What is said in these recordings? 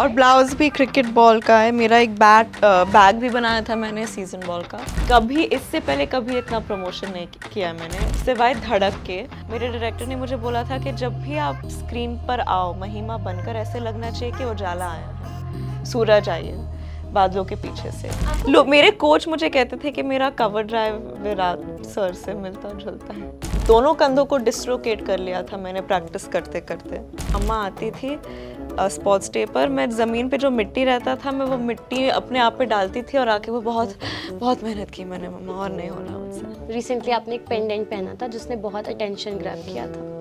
और ब्लाउज भी cricket ball का है। मेरा एक बैग भी बनाया था मैंने सीजन बॉल का। कभी इससे पहले कभी इतना प्रमोशन नहीं किया मैंने, सिवाय धड़क के। मेरे डायरेक्टर ने मुझे बोला था कि जब भी आप स्क्रीन पर आओ महिमा बनकर, ऐसे लगना चाहिए कि उजाला आया है, सूरज आई है बादलों के पीछे से। मेरे कोच मुझे कहते थे कि मेरा कवर ड्राइव विराट सर से मिलता जुलता है। दोनों कंधों को डिस्लोकेट कर लिया था मैंने प्रैक्टिस करते करते। अम्मा आती थी स्पोर्ट्स डे पर, मैं ज़मीन पे जो मिट्टी रहता था मैं वो मिट्टी अपने आप पे डालती थी और आके वो बहुत बहुत मेहनत की मैंने मम्मा, और नहीं हो रहा मुझसे। रिसेंटली आपने एक पेंडेंट पहना था जिसने बहुत अटेंशन ग्रैब किया था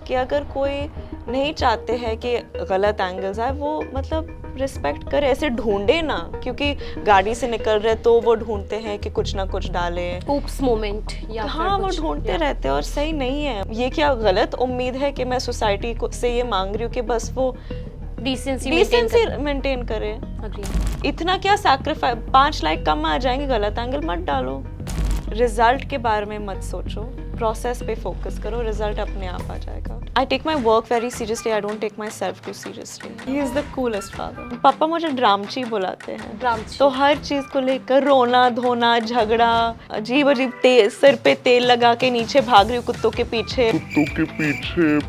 कि अगर कोई नहीं चाहते हैं कि गलत एंगल्स आए, वो मतलब रिस्पेक्ट करे, ऐसे ढूंढे ना, क्योंकि गाड़ी से निकल रहे तो वो ढूंढते हैं कि कुछ ना कुछ डाले, ऊप्स मोमेंट या हाँ वो ढूंढते रहते हैं और सही नहीं है ये। क्या गलत उम्मीद है कि मैं सोसाइटी को से ये मांग रही हूँ कि बस वो डिसेंसी मेंटेन करे। इतना क्या सैक्रिफाइस, 5 लाइक कम आ जाएंगे, गलत एंगल मत डालो। रिजल्ट के बारे में मत सोचो, प्रोसेस पे फोकस करो, रिजल्ट अपने आप आ जाएगा। I take my work very seriously, I don't take myself too seriously. He is the coolest father. पापा मुझे ड्रामची बुलाते हैं। ड्रामची तो हर चीज को लेकर रोना धोना झगड़ा, अजीब अजीब सिर पे तेल लगा के नीचे भाग रही हूँ कुत्तों के पीछे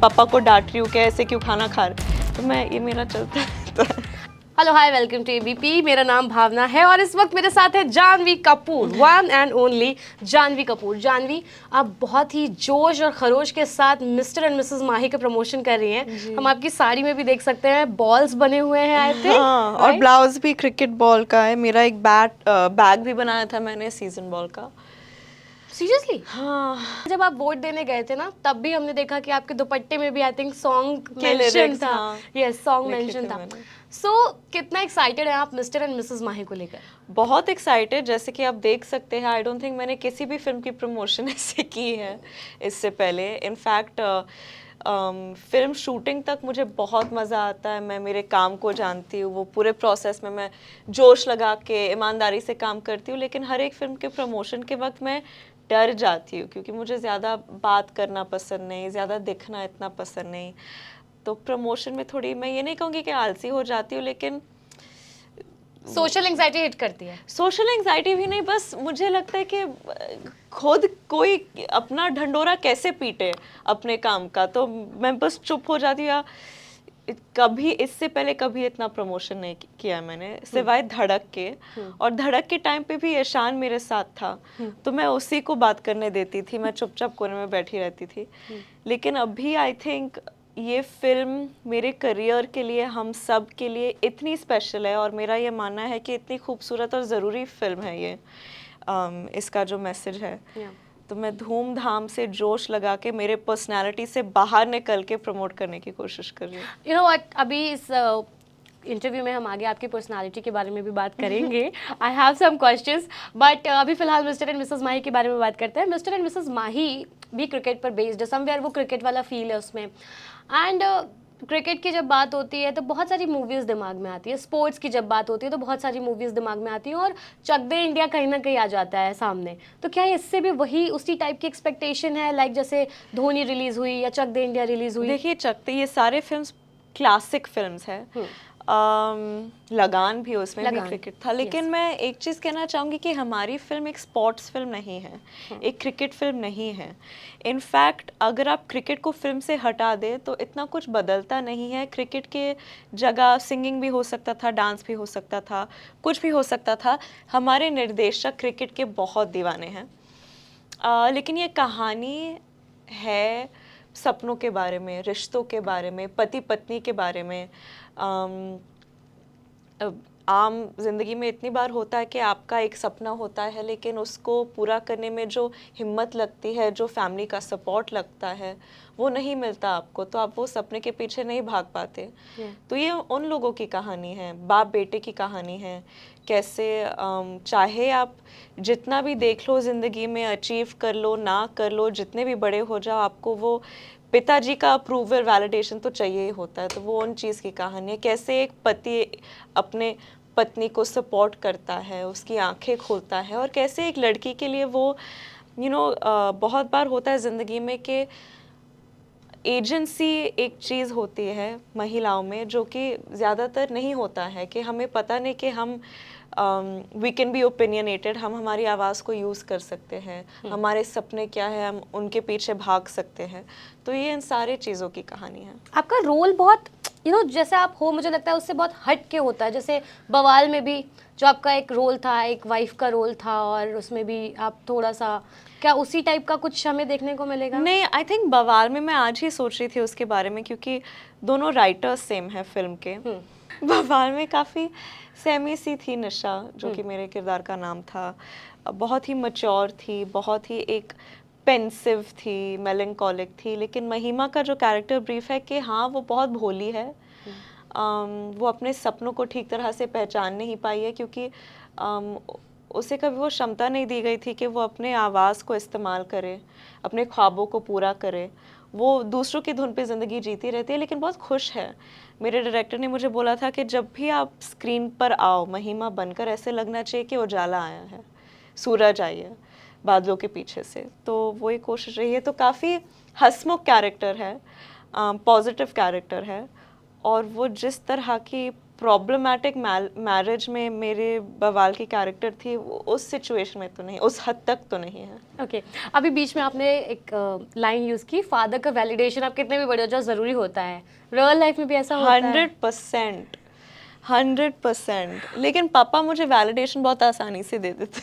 पापा को डांट रही हूँ कि ऐसे क्यों खाना खा रहे। तो मैं ये मेरा चलता है। Hello hi welcome to ABP. मेरा नाम भावना है और इस वक्त मेरे साथ है Janhvi Kapoor, one and only Janhvi Kapoor. Janhvi, आप बहुत ही जोश और खरोश के साथ मिस्टर एंड मिसेस माही का प्रमोशन कर रही हैं। हम आपकी साड़ी में भी देख सकते हैं बॉल्स बने हुए हैं आई थिंक, हाँ, और ब्लाउज भी क्रिकेट बॉल का है। मेरा एक बैग भी बनाया था मैंने सीजन बॉल का। सीरियसली? हाँ, जब आप वोट देने गए थे ना, तब भी हमने देखा कि आपके दुपट्टे में भी I think song mention lyrics, था। हाँ, यस, सॉन्ग लिखे मेंशन थे था। मैंने। सो कितना एक्साइटेड है आप मिस्टर एंड मिसेस माही को लेकर? बहुत एक्साइटेड। जैसे कि आप देख सकते हैं, आई डोंट थिंक मैंने किसी भी फिल्म की प्रमोशन ऐसे की है इससे पहले। इनफैक्ट फिल्म शूटिंग तक मुझे बहुत मज़ा आता है। मैं मेरे काम को जानती हूँ, वो पूरे प्रोसेस में मैं जोश लगा के ईमानदारी से काम करती हूँ। लेकिन हर एक फिल्म के प्रमोशन के वक्त मैं डर जाती हूँ, क्योंकि मुझे ज़्यादा बात करना पसंद नहीं, ज़्यादा दिखना इतना पसंद नहीं। तो प्रमोशन में थोड़ी, मैं ये नहीं कहूँगी कि आलसी हो जाती हूँ, लेकिन सोशल एंजाइटी हिट करती है। सोशल एंजाइटी भी नहीं, बस मुझे लगता है कि खुद कोई अपना ढंडोरा कैसे पीटे अपने काम का, तो मैं बस चुप हो जाती हूँ। या कभी इससे पहले कभी इतना प्रमोशन नहीं किया मैंने, सिवाय धड़क के। और धड़क के टाइम पे भी ईशान मेरे साथ था, तो मैं उसी को बात करने देती थी, मैं चुपचाप कोने में बैठी रहती थी। लेकिन अभी आई थिंक ये फिल्म मेरे करियर के लिए, हम सब के लिए इतनी स्पेशल है, और मेरा ये मानना है कि इतनी खूबसूरत और ज़रूरी फिल्म है ये। इसका जो मैसेज है, तो मैं धूमधाम से जोश लगा के मेरे पर्सनालिटी से बाहर निकल के प्रमोट करने की कोशिश कर रही हूँ। यू नो व्हाट, अभी इस इंटरव्यू में हम आगे आपकी पर्सनालिटी के बारे में भी बात करेंगे। I have some questions, but अभी फिलहाल मिस्टर एंड मिसेस माही के बारे में बात करते हैं। मिस्टर एंड मिसेस माही भी क्रिकेट पर बेस्ड है, समवेयर वो क्रिकेट वाला फील है उसमें। एंड क्रिकेट की जब बात होती है तो बहुत सारी मूवीज़ दिमाग में आती है, स्पोर्ट्स की जब बात होती है तो बहुत सारी मूवीज़ दिमाग में आती हैं, और चक दे इंडिया कहीं ना कहीं आ जाता है सामने। तो क्या इससे भी वही उसी टाइप की एक्सपेक्टेशन है, लाइक जैसे धोनी रिलीज़ हुई या चक दे इंडिया रिलीज़ हुई? देखिए, चक दे, ये सारे फिल्म्स क्लासिक फिल्म्स हैं। लगान भी, उसमें भी क्रिकेट था। लेकिन मैं एक चीज़ कहना चाहूँगी कि हमारी फिल्म एक स्पोर्ट्स फिल्म नहीं है, एक क्रिकेट फिल्म नहीं है। इनफैक्ट अगर आप क्रिकेट को फिल्म से हटा दें तो इतना कुछ बदलता नहीं है। क्रिकेट के जगह सिंगिंग भी हो सकता था, डांस भी हो सकता था, कुछ भी हो सकता था। हमारे निर्देशक क्रिकेट के बहुत दीवाने हैं। लेकिन ये कहानी है सपनों के बारे में, रिश्तों के बारे में, पति पत्नी के बारे में। आम जिंदगी में इतनी बार होता है कि आपका एक सपना होता है, लेकिन उसको पूरा करने में जो हिम्मत लगती है, जो फैमिली का सपोर्ट लगता है, वो नहीं मिलता आपको, तो आप वो सपने के पीछे नहीं भाग पाते। तो ये उन लोगों की कहानी है, बाप बेटे की कहानी है। कैसे चाहे आप जितना भी देख लो ज़िंदगी में, अचीव कर लो ना कर लो, जितने भी बड़े हो जाओ, आपको वो पिताजी का अप्रूवल, वैलिडेशन तो चाहिए ही होता है। तो वो उन चीज़ की कहानी है, कैसे एक पति अपने पत्नी को सपोर्ट करता है, उसकी आंखें खोलता है, और कैसे एक लड़की के लिए वो बहुत बार होता है ज़िंदगी में कि एजेंसी एक चीज़ होती है महिलाओं में जो कि ज़्यादातर नहीं होता है, कि हमें पता नहीं कि हम वी कैन बी ओपिनियनेटेड, हम हमारी आवाज़ को यूज़ कर सकते हैं, हमारे सपने क्या है हम उनके पीछे भाग सकते हैं। तो ये इन सारी चीज़ों की कहानी है। आपका रोल बहुत जैसे आप हो, मुझे लगता है उससे बहुत हट के होता है। जैसे बवाल में भी जो आपका एक रोल था, एक वाइफ का रोल था, और उसमें भी आप थोड़ा सा, क्या उसी टाइप का कुछ हमें देखने को मिलेगा? नहीं, आई थिंक बवाल में मैं आज ही सोच रही थी उसके बारे में, क्योंकि दोनों राइटर्स सेम है फिल्म के। बवाल में काफ़ी सेमी सी थी निशा, जो कि मेरे किरदार का नाम था, बहुत ही मैच्योर थी, बहुत ही एक पेंसिव थी, मेलंकोलिक थी। लेकिन महिमा का जो कैरेक्टर ब्रीफ है कि हाँ वो बहुत भोली है, वो अपने सपनों को ठीक तरह से पहचान नहीं पाई है, क्योंकि उसे कभी वो क्षमता नहीं दी गई थी कि वो अपने आवाज़ को इस्तेमाल करे, अपने ख्वाबों को पूरा करे। वो दूसरों की धुन पे ज़िंदगी जीती रहती है, लेकिन बहुत खुश है। मेरे डायरेक्टर ने मुझे बोला था कि जब भी आप स्क्रीन पर आओ महिमा बनकर, ऐसे लगना चाहिए कि उजाला आया है, सूरज आई है बादलों के पीछे से। तो वही कोशिश रही है। तो काफ़ी हंसमुख कैरेक्टर है, पॉजिटिव कैरेक्टर है, और वो जिस तरह की प्रॉब्लमैटिक मैरिज में मेरे बवाल की कैरेक्टर थी, उस सिचुएशन में तो नहीं, उस हद तक तो नहीं है। ओके अभी बीच में आपने एक लाइन यूज़ की, फादर का वैलिडेशन आप कितने भी बड़े हो जाओ ज़रूरी होता है। रियल लाइफ में भी ऐसा होता है? 100%। लेकिन पापा मुझे वैलिडेशन बहुत आसानी से दे देते।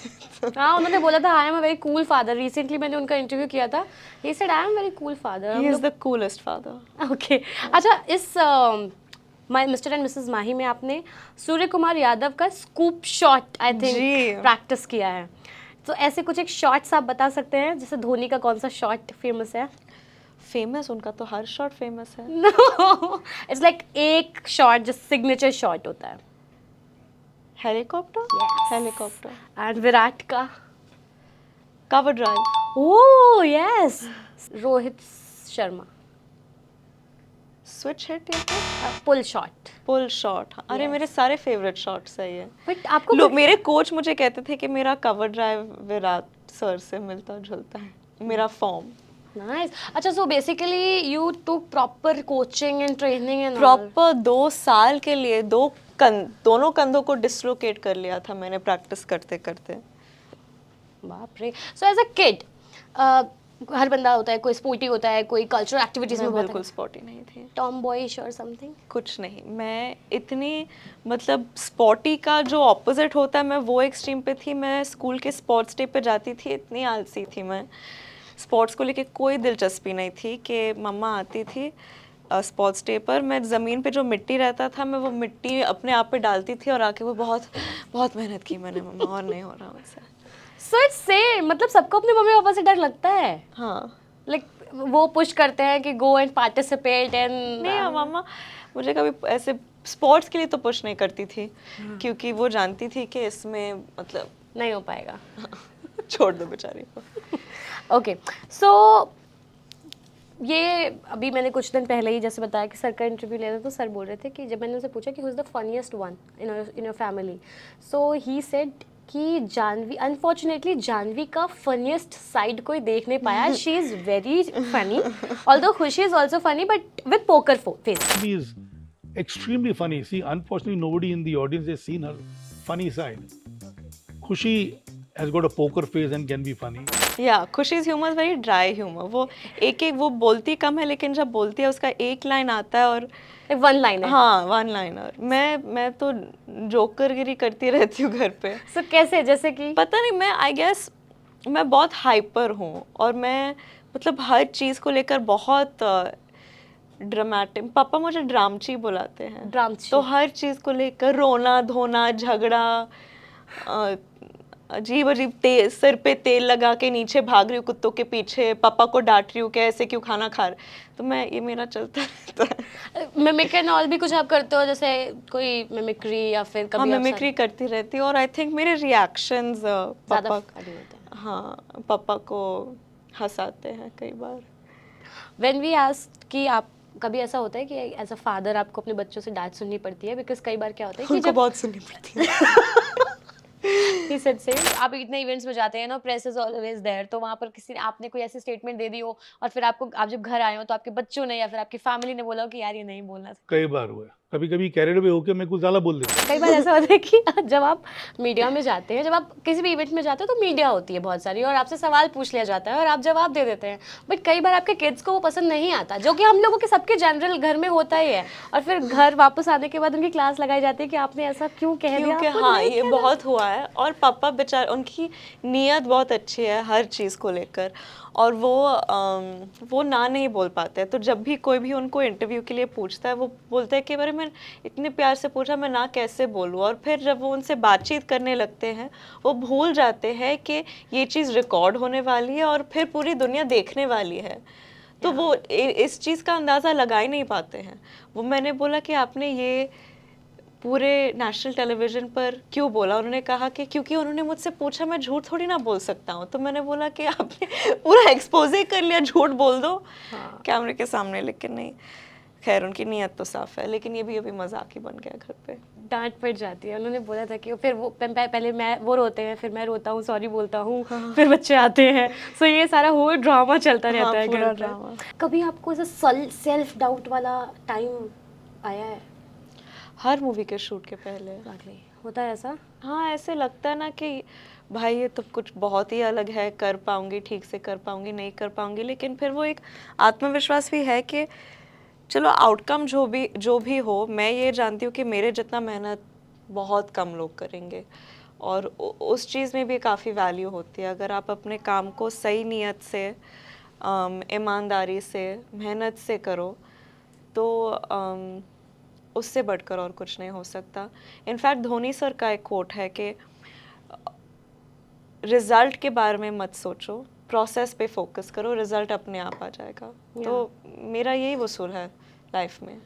हाँ, उन्होंने बोला था I am a very cool father. Recently मैंने उनका इंटरव्यू किया था, he said I am very cool father. He is the coolest father. Okay अच्छा, इस मिस्टर एंड मिसेस माही में आपने सूर्य कुमार यादव का scoop shot I think practice किया है। तो ऐसे कुछ एक शॉट्स आप बता सकते हैं? जैसे धोनी का कौन सा शॉट फेमस है? फेमस, उनका तो हर शॉट फेमस है। नो, इट्स लाइक एक शॉट जो सिग्नेचर शॉट होता है। Helicopter. Yes. Helicopter. And Virat का cover drive. Oh yes, Rohit Sharma switch hit या पुल शॉट। Pull shot. अरे Yes. मेरे सारे फेवरेट शॉट्स है ये। बट आपको लोग, मेरे कोच मुझे कहते थे कि मेरा कवर ड्राइव विराट सर से मिलता जुलता है, मेरा फॉर्म। नाइस। अच्छा, so basically you took proper coaching and training and proper 2 साल के लिए दोनों कंधों को डिसलोकेट कर लिया था मैंने प्रैक्टिस करते करते। बाप रे। सो एज अ किड हर बंदा होता है, कोई स्पोर्टी होता है, कोई कल्चरल एक्टिविटीज में मैं बहुत बिल्कुल स्पॉटी नहीं थी। टॉम बॉयिश और समथिंग? कुछ नहीं, मैं इतनी मतलब स्पॉटी का जो ऑपोजिट होता है मैं वो एक्सट्रीम पे थी। मैं स्कूल के स्पोर्ट्स डे पे जाती थी, इतनी आलसी थी मैं। स्पोर्ट्स को लेके कोई दिलचस्पी नहीं थी कि मम्मा आती थी स्पोर्ट्स डे पर, मैं ज़मीन पे जो मिट्टी रहता था मैं वो मिट्टी अपने आप पे डालती थी और आके वो बहुत बहुत मेहनत की मैंने मम्मा, और नहीं हो रहा मुझसे। सो इट्स सेम, मतलब सबको अपने मम्मी पापा से डर लगता है। हाँ, लाइक वो पुश करते हैं कि गो एंड पार्टिसिपेट एंड नहीं मम्मा मुझे कभी ऐसे स्पोर्ट्स के लिए तो पुश नहीं करती थी, क्योंकि वो जानती थी कि इसमें मतलब नहीं हो पाएगा। छोड़ दो बेचारी को। ओके सो ये अभी मैंने कुछ दिन पहले ही जैसे बताया कि सर का इंटरव्यू लिया था, तो सर बोल रहे थे कि जब मैंने उनसे पूछा कि who is the funniest one in your family, so he said कि जानवी, अनफॉर्चुनेटली जानवी का फनीएस्ट साइड कोई देख नहीं पाया। She is very funny, although Khushi is also funny but with poker face. She is extremely funny. See, unfortunately, nobody in the audience has seen her funny side. Khushi has got a poker face and can be funny. या Khushi's humour very dry humour. वो एक वो बोलती कम है, लेकिन जब बोलती है उसका एक लाइन आता है और वन लाइन है। हाँ, 1 लाइनर। मैं तो जोकरगिरी करती रहती हूँ घर पे। सो कैसे, जैसे कि पता नहीं, मैं आई गेस मैं बहुत हाइपर हूँ, और मैं मतलब हर चीज़ को लेकर बहुत ड्रामेटिक। पापा मुझे ड्रामची बुलाते हैं। ड्रामची। तो हर चीज़ को लेकर रोना धोना झगड़ा, अजीब अजीब सिर पे तेल लगा के नीचे भाग रही हूँ कुत्तों के पीछे, पापा को डांट रही हूँ कि ऐसे क्यों खाना खा रहे। तो मैं ये मेरा चलता रहता है। मिमिक एंड ऑल भी कुछ आप करते हो, जैसे कोई मिमिक्री या फिर हाँ, कभी मिमिक्री करती रहती हूँ, और आई थिंक मेरे रिएक्शंस ज़्यादा पापा, हाँ, पापा को हंसाते हैं कई बार। व्हेन वी आस्क कि आप, कभी ऐसा होता है कि एज अ फादर आपको अपने बच्चों से डांट सुननी पड़ती है? बिकॉज कई बार क्या होता है कि उनको जब बहुत सुननी पड़ती है। He said same. आप इतने इवेंट्स में जाते हैं ना, प्रेस इज ऑलवेज देयर, तो वहाँ पर किसी ने आपने कोई ऐसी स्टेटमेंट दे दी हो और फिर आप जब घर आए हो तो आपके बच्चों ने या फिर आपकी फैमिली ने बोला हो कि यार ये नहीं बोलना था? कई बार हुआ है, कभी कभी कैरिड अवे होकर मैं कुछ ज़्यादा बोल देता हूँ। कई बार ऐसा होता है कि जब आप मीडिया में जाते हैं, जब आप किसी भी इवेंट में जाते हो तो मीडिया होती है बहुत सारी और आपसे सवाल पूछ लिया जाता है और आप जवाब दे देते हैं, बट कई बार आपके किड्स को वो पसंद नहीं आता, जो कि हम लोगों के सबके जनरल घर में होता ही है, और फिर घर वापस आने के बाद उनकी क्लास लगाई जाती है कि आपने ऐसा क्यों कह दिया, क्योंकि आपको हाँ नहीं ये कहना बहुत हुआ है। और पापा बेचारे, उनकी नीयत बहुत अच्छी है हर चीज़ को लेकर, और वो ना नहीं बोल पाते हैं। तो जब भी कोई भी उनको इंटरव्यू के लिए पूछता है वो बोलते हैं कि अरे मैं इतने प्यार से पूछा, मैं ना कैसे बोलूँ। और फिर जब वो उनसे बातचीत करने लगते हैं वो भूल जाते हैं कि ये चीज़ रिकॉर्ड होने वाली है और फिर पूरी दुनिया देखने वाली है। तो वो इस चीज़ का अंदाज़ा लगा ही नहीं पाते हैं। वो मैंने बोला कि आपने ये पूरे नेशनल टेलीविज़न पर क्यों बोला? उन्होंने कहा कि क्योंकि उन्होंने मुझसे पूछा, मैं झूठ थोड़ी ना बोल सकता हूँ। तो मैंने बोला कि आपने पूरा एक्सपोज़े कर लिया, झूठ बोल दो कैमरे के सामने। लेकिन नहीं, खैर उनकी नीयत तो साफ़ है, लेकिन ये भी अभी मजाक ही बन गया घर पे। डांट पड़ जाती है। उन्होंने बोला था कि फिर वो पहले वो रोते हैं, फिर मैं रोता हूँ, सॉरी बोलता हूँ, फिर बच्चे आते हैं, सो ये सारा वो ड्रामा चलता रहता है पूरा घर पर। ड्रामा। कभी आपको ऐसा सेल्फ डाउट वाला टाइम आया है? हर मूवी के शूट के पहले होता है ऐसा? हाँ, ऐसे लगता है ना कि भाई ये तो कुछ बहुत ही अलग है, कर पाऊंगी, ठीक से कर पाऊंगी, नहीं कर पाऊंगी। लेकिन फिर वो एक आत्मविश्वास भी है कि चलो आउटकम जो भी हो, मैं ये जानती हूँ कि मेरे जितना मेहनत बहुत कम लोग करेंगे। और उस चीज़ में भी काफ़ी वैल्यू होती है। अगर आप अपने काम को सही नीयत से, ईमानदारी से, मेहनत से करो तो उससे बढ़कर और कुछ नहीं हो सकता। इनफैक्ट धोनी सर का एक कोट है कि रिजल्ट के बारे में मत सोचो, प्रोसेस पे फोकस करो, रिजल्ट अपने आप आ जाएगा। तो मेरा यही वसूल है लाइफ में।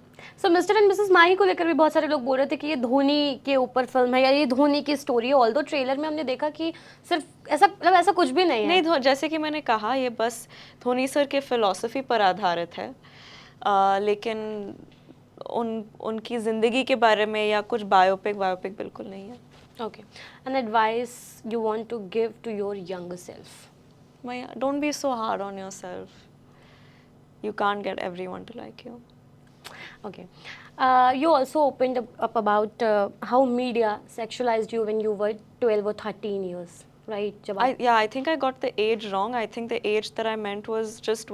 सो मिस्टर एंड मिसेस माही को लेकर भी बहुत सारे लोग बोल रहे थे कि ये धोनी के ऊपर फिल्म है या ये धोनी की स्टोरी है, ऑल्दो ट्रेलर में हमने देखा कि सिर्फ ऐसा कुछ भी नहीं है। नहीं, जैसे कि मैंने कहा, ये बस धोनी सर के फिलॉसफी पर आधारित है। लेकिन उनकी ज़िंदगी के बारे में या कुछ बायोपिक बिल्कुल नहीं है। Okay. An advice you want to give to your younger self? Don't be so hard on yourself. You can't get everyone to like you. Okay. You also opened up about how media sexualized you when you were 12 or 13 years, right? I think I got the age wrong. I think the age that I meant was just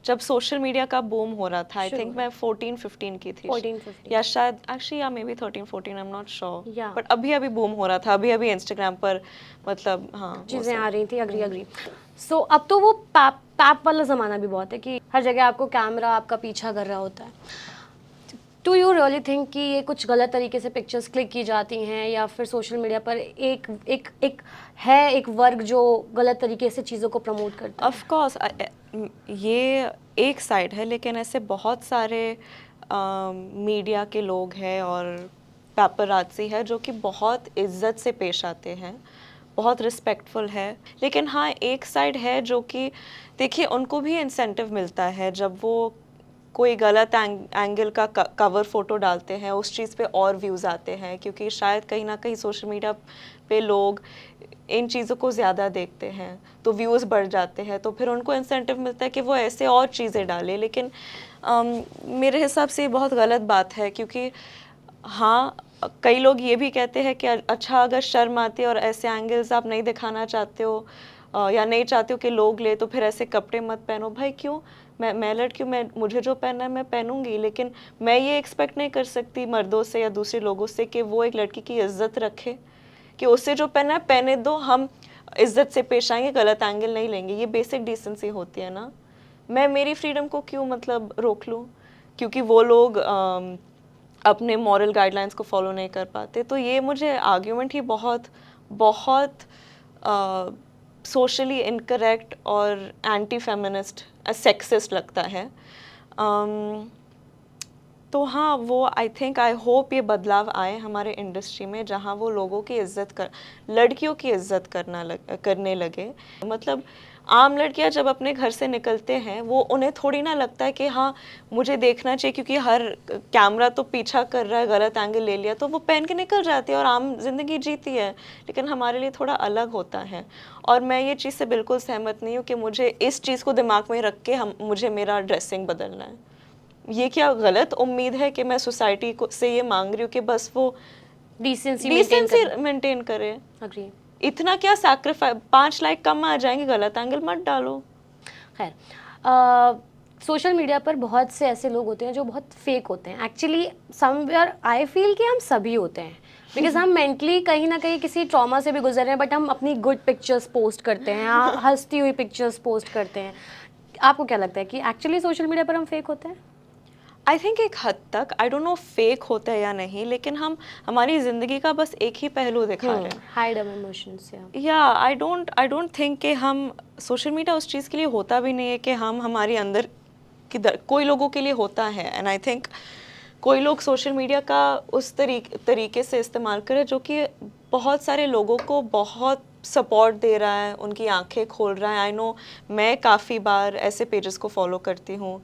जब social media का boom हो रहा था. I think मैं 14-15 की थी. 14-15. या शायद actually या maybe 13-14, I'm not sure. Yeah. But अभी boom हो रहा था. अभी Instagram पर मतलब हाँ चीज़ें आ रही थी. Agree. So अब तो वो पैप वाला ज़माना भी बहुत है कि हर जगह आपको कैमरा आपका पीछा कर रहा होता है. Do you really think कि ये कुछ गलत तरीके से पिक्चर्स क्लिक की जाती हैं या फिर सोशल मीडिया पर एक वर्ग जो गलत तरीके से चीज़ों को प्रमोट करता है? Of course, ये एक साइड है, लेकिन ऐसे बहुत सारे मीडिया के लोग हैं और पेपराज़ी है जो कि बहुत इज्जत से पेश आते हैं, बहुत रिस्पेक्टफुल है। लेकिन हाँ, एक साइड है जो कि देखिए उनको भी इंसेंटिव मिलता है जब वो कोई गलत एंगल का कवर फोटो डालते हैं, उस चीज़ पे और व्यूज़ आते हैं, क्योंकि शायद कहीं ना कहीं सोशल मीडिया पे लोग इन चीज़ों को ज़्यादा देखते हैं तो व्यूज़ बढ़ जाते हैं, तो फिर उनको इंसेंटिव मिलता है कि वो ऐसे और चीज़ें डालें। लेकिन मेरे हिसाब से ये बहुत गलत बात है, क्योंकि हाँ, कई लोग ये भी कहते हैं कि अच्छा अगर शर्म आती है और ऐसे एंगल्स आप नहीं दिखाना चाहते हो या नहीं चाहते हो कि लोग ले, तो फिर ऐसे कपड़े मत पहनो। भाई क्यों, मैं लड़की हूँ, मुझे जो पहनना है मैं पहनूंगी, लेकिन मैं ये एक्सपेक्ट नहीं कर सकती मर्दों से या दूसरे लोगों से कि वो एक लड़की की इज्जत रखे, कि उससे जो पहनना है पहने दो, हम इज्जत से पेश आएंगे, गलत एंगल नहीं लेंगे। ये बेसिक डिसेंसी होती है ना। मैं मेरी फ्रीडम को क्यों मतलब रोक लूँ क्योंकि वो लोग अपने मॉरल गाइडलाइंस को फॉलो नहीं कर पाते। तो ये मुझे आर्ग्यूमेंट ही बहुत सोशली इनकरेक्ट और एंटी फेमिनिस्ट, सेक्सिस्ट लगता है। तो हाँ, वो आई थिंक आई होप ये बदलाव आए हमारे इंडस्ट्री में, जहाँ वो लोगों की इज्जत कर, लड़कियों की इज्जत करने लगे। मतलब आम लड़कियां जब अपने घर से निकलते हैं, वो उन्हें थोड़ी ना लगता है कि हाँ मुझे देखना चाहिए क्योंकि हर कैमरा तो पीछा कर रहा है, गलत एंगल ले लिया, तो वो पहन के निकल जाती है और आम जिंदगी जीती है। लेकिन हमारे लिए थोड़ा अलग होता है, और मैं ये चीज़ से बिल्कुल सहमत नहीं हूँ कि मुझे इस चीज़ को दिमाग में रख के मुझे मेरा ड्रेसिंग बदलना है। ये क्या गलत उम्मीद है कि मैं सोसाइटी को से ये मांग रही हूँ कि बस वो डिसेंसी डिसेंसी मेंटेन करे। अग्री। इतना क्या सैक्रिफाइस, 5 लाइक कम आ जाएंगे, गलत एंगल मत डालो। खैर, सोशल मीडिया पर बहुत से ऐसे लोग होते हैं जो बहुत फेक होते हैं। एक्चुअली समवेयर आई फील कि हम सभी होते हैं, बिकॉज हम मेंटली कहीं ना कहीं किसी ट्रॉमा से भी गुजर रहे हैं, बट हम अपनी गुड पिक्चर्स पोस्ट करते हैं, हंसती हुई पिक्चर्स पोस्ट करते हैं। आपको क्या लगता है कि एक्चुअली सोशल मीडिया पर हम फेक होते हैं? आई थिंक एक हद तक, आई डोंट नो फेक होता है या नहीं, लेकिन हम हमारी ज़िंदगी का बस एक ही पहलू दिखा रहे हैं। हाइड अवर इमोशंस। या आई डोंट थिंक कि हम, सोशल मीडिया उस चीज़ के लिए होता भी नहीं है कि हम हमारी अंदर की कोई लोगों के लिए होता है। एंड आई थिंक कोई लोग सोशल मीडिया का उस तरीके से इस्तेमाल करें जो कि बहुत सारे लोगों को बहुत सपोर्ट दे रहा है, उनकी आंखें खोल रहा है। आई नो, मैं काफ़ी बार ऐसे पेजेस को फॉलो करती हूँ,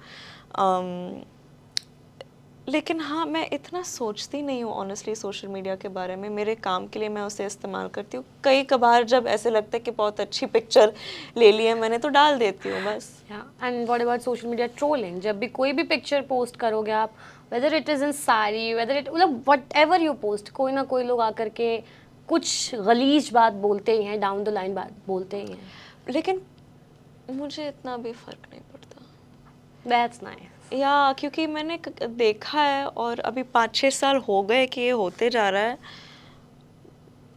लेकिन हाँ, मैं इतना सोचती नहीं हूँ ऑनेस्टली सोशल मीडिया के बारे में। मेरे काम के लिए मैं उसे इस्तेमाल करती हूँ। कई कभार जब ऐसे लगता है कि बहुत अच्छी पिक्चर ले ली है मैंने, तो डाल देती हूँ बस। And what about social media trolling? जब भी कोई भी पिक्चर पोस्ट करोगे आप, whether it is in sari, whether it, मतलब वट एवर यू पोस्ट, कोई ना कोई लोग आकर के कुछ गलीज बात बोलते ही हैं, डाउन द लाइन बात बोलते ही हैं। लेकिन मुझे इतना भी फ़र्क नहीं पड़ता। That's nice. या क्योंकि मैंने देखा है, और अभी 5-6 साल हो गए कि ये होते जा रहा है।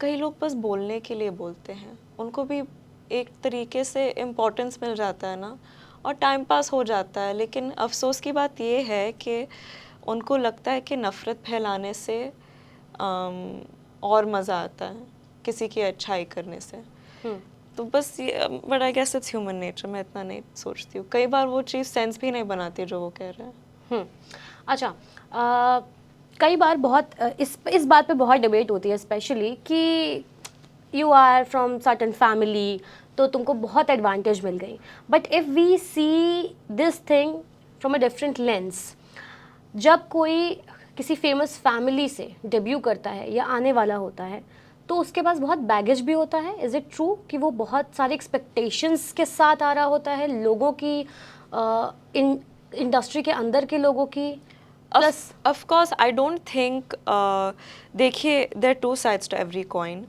कई लोग बस बोलने के लिए बोलते हैं, उनको भी एक तरीके से इम्पोर्टेंस मिल जाता है ना, और टाइम पास हो जाता है। लेकिन अफसोस की बात ये है कि उनको लगता है कि नफ़रत फैलाने से और मज़ा आता है किसी की अच्छाई करने से। तो बस ये, but I guess it's human nature, मैं इतना नहीं सोचती हूँ। कई बार वो चीज़ सेंस भी नहीं बनाती जो वो कह रहे हैं। अच्छा, कई बार बहुत इस बात पे बहुत डिबेट होती है, स्पेशली कि you are from certain family तो तुमको बहुत एडवांटेज मिल गई, but if we see this thing from a different lens, जब कोई किसी फेमस फैमिली से डेब्यू करता है या आने वाला होता है, तो उसके पास बहुत बैगेज भी होता है। इज़ इट ट्रू कि वो बहुत सारे एक्सपेक्टेशंस के साथ आ रहा होता है, लोगों की, इंडस्ट्री के अंदर के लोगों की? Plus of course I don't think, देखिए there two sides to every coin.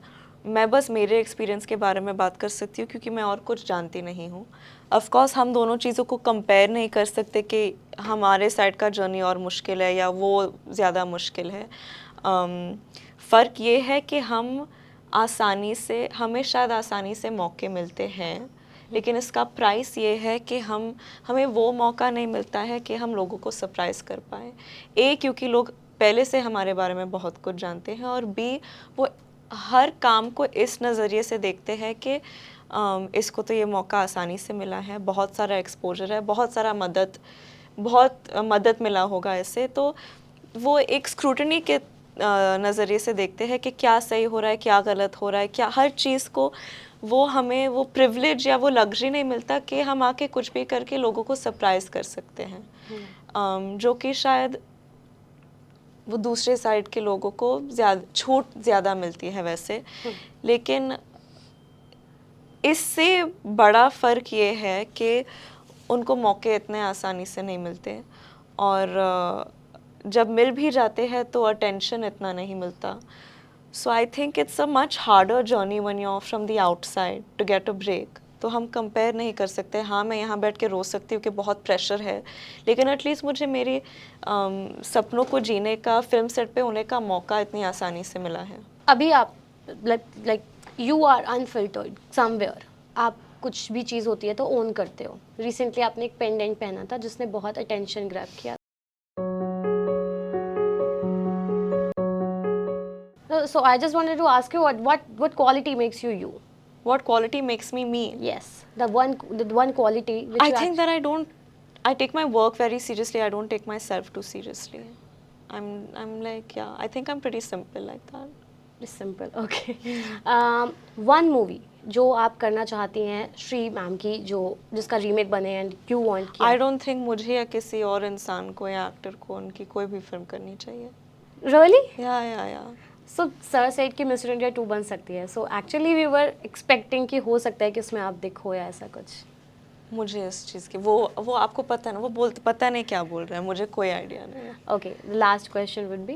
मैं बस मेरे एक्सपीरियंस के बारे में बात कर सकती हूँ क्योंकि मैं और कुछ जानती नहीं हूँ। ऑफ कोर्स हम दोनों चीज़ों को कंपेयर नहीं कर सकते कि हमारे साइड का जर्नी और मुश्किल है या वो ज़्यादा मुश्किल है। फ़र्क ये है कि हमें शायद आसानी से मौके मिलते हैं, लेकिन इसका प्राइस ये है कि हमें वो मौका नहीं मिलता है कि हम लोगों को सरप्राइज़ कर पाएँ। क्योंकि लोग पहले से हमारे बारे में बहुत कुछ जानते हैं, और बी, वो हर काम को इस नज़रिए से देखते हैं कि इसको तो ये मौका आसानी से मिला है, बहुत सारा एक्सपोजर है, बहुत मदद मिला होगा इससे। तो वो एक स्क्रूटनी के नज़रिए से देखते हैं कि क्या सही हो रहा है, क्या गलत हो रहा है, क्या हर चीज़ को हमें वो प्रिविलेज या वो लग्जरी नहीं मिलता कि हम आके कुछ भी करके लोगों को सरप्राइज़ कर सकते हैं, जो कि शायद वो दूसरे साइड के लोगों को छूट ज़्यादा मिलती है वैसे। लेकिन इससे बड़ा फ़र्क ये है कि उनको मौके इतने आसानी से नहीं मिलते, और जब मिल भी जाते हैं तो अटेंशन इतना नहीं मिलता। So I think it's a much harder journey when you are from the outside to get a break. तो हम कंपेयर नहीं कर सकते। हाँ, मैं यहाँ बैठ के रो सकती हूँ कि बहुत प्रेशर है, लेकिन एटलीस्ट मुझे मेरे सपनों को जीने का, फिल्म सेट पे होने का मौका इतनी आसानी से मिला है। अभी आप like you are unfiltered somewhere, आप कुछ भी चीज़ होती है तो ओन करते हो। रिसेंटली आपने एक पेंडेंट पहना था जिसने बहुत अटेंशन ग्रैब किया। So I just wanted to ask you what quality makes you you? What quality makes me me? Yes, the one quality which I think that I take my work very seriously. I don't take myself too seriously. I'm like, yeah, I think I'm pretty simple like that. Simple okay one movie जो आप करना चाहती हैं Shri ma'am की जो जिसका remake बने and you want I don't think मुझे या किसी और इंसान को या एक्टर को उनकी कोई भी फिल्म करनी चाहिए. Really Yeah. So sir said कि मिस्टर इंडिया 2 बन सकती है so actually we were expecting कि हो सकता है कि उसमें आप दिखो या ऐसा कुछ मुझे इस चीज़ की वो आपको पता है ना, वो बोलते पता नहीं क्या बोल रहा है, मुझे कोई आइडिया नहीं है. Okay last question would be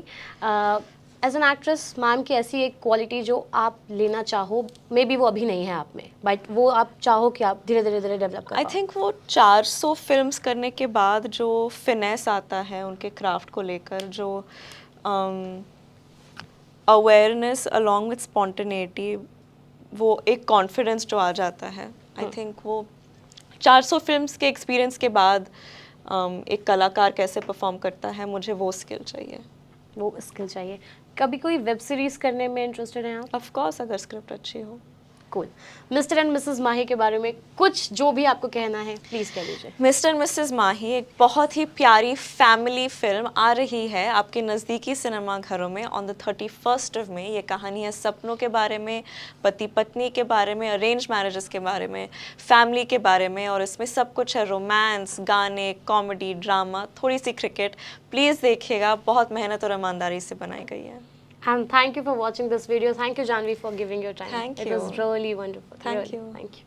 as an actress ma'am की ऐसी एक क्वालिटी जो आप लेना चाहो मे बी वो अभी नहीं है आप में बट वो आप चाहो कि आप धीरे धीरे डेवलप करो. आई थिंक वो 400 फिल्म्स करने के बाद जो फिनेस आता है उनके क्राफ्ट को लेकर, जो अवेयरनेस अलॉन्ग विथ स्पॉन्टेनिटी, वो एक कॉन्फिडेंस जो आ जाता है, आई थिंक वो 400 फिल्म्स के एक्सपीरियंस के बाद एक कलाकार कैसे परफॉर्म करता है, मुझे वो स्किल चाहिए. वो स्किल चाहिए. कभी कोई वेब सीरीज करने में इंटरेस्टेड हैं आप? ऑफ कोर्स, अगर स्क्रिप्ट अच्छी हो. कूल. मिस्टर एंड मिसेस माही के बारे में कुछ जो भी आपको कहना है प्लीज कह दीजिए. मिस्टर एंड मिसेस माही एक बहुत ही प्यारी फैमिली फिल्म आ रही है आपके नज़दीकी सिनेमा घरों में on the 31st of May. ये कहानी है सपनों के बारे में, पति पत्नी के बारे में, अरेंज मैरिजेस के बारे में, फैमिली के बारे में, और इसमें सब कुछ है, रोमांस, गाने, कॉमेडी, ड्रामा, थोड़ी सी क्रिकेट. प्लीज़ देखिएगा, बहुत मेहनत और ईमानदारी से बनाई गई है. And thank you for watching this video. Thank you, Janvi, for giving your time. Thank It you. was really wonderful. Thank Really. you. Thank you.